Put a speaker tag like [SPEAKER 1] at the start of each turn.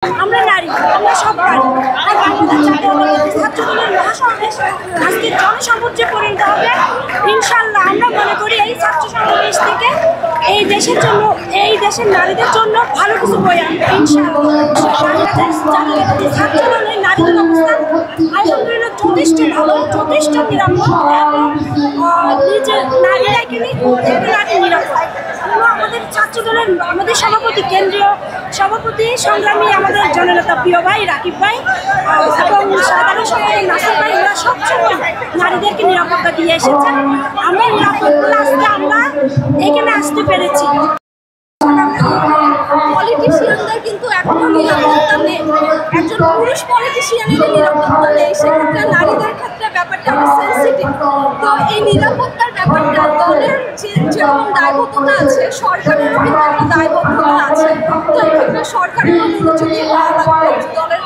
[SPEAKER 1] আমরা নারী, আমরা সব পারি। আর বাংলাদেশ জাতীয়তাবাদী ছাত্রদলের মহাসমাবেশ আজকে জনসমুদ্রে পরিণত হবে ইনশাআল্লাহ। আমরা মনে করি এই ছাত্র সমাবেশ থেকে এই দেশের জন্য, এই দেশের নারীদের জন্য ভালো কিছু বয়ে আনবে ইনশাআল্লাহ। বাংলাদেশ জাতীয়তাবাদী ছাত্রদলের নারীদের অবস্থান আলহামদুলিল্লাহ যথেষ্ট ভালো, যথেষ্ট নিরাপদ এবং নিজের নারীরা এখানে নারী নিরাপদ। আমাদের ছাত্রদলের আমাদের সভাপতি, কেন্দ্রীয় সভাপতি সংগ্রামী আমাদের জননেতা প্রিয় ভাই রাকিব ভাই এবং সাধারণ সম্পাদক নাসির ভাই, এরা সবসময় নারীদেরকে নিরাপত্তা দিয়ে এসেছেন। আমরা নিরাপদ বলে আজকে আমরা এখানে আসতে পেরেছি।
[SPEAKER 2] পলিটিশিয়ানদের কিন্তু এখনো নিরাপত্তা নেই, একজন পুরুষ পলিটিশিয়ানের নিরাপত্তা নেই, সেক্ষেত্রে নারীদের ক্ষেত্রে ব্যাপারটা অনেক সেন্সিটিভ। তো এই নিরাপত্তার ব্যাপারটা দলের যেরকম দায়বদ্ধতা আছে, সরকারেরও কিন্তু একটা দায়বদ্ধতা আছে। তো এক্ষেত্রে সরকারের মনোযোগী হওয়া লাগবে দলের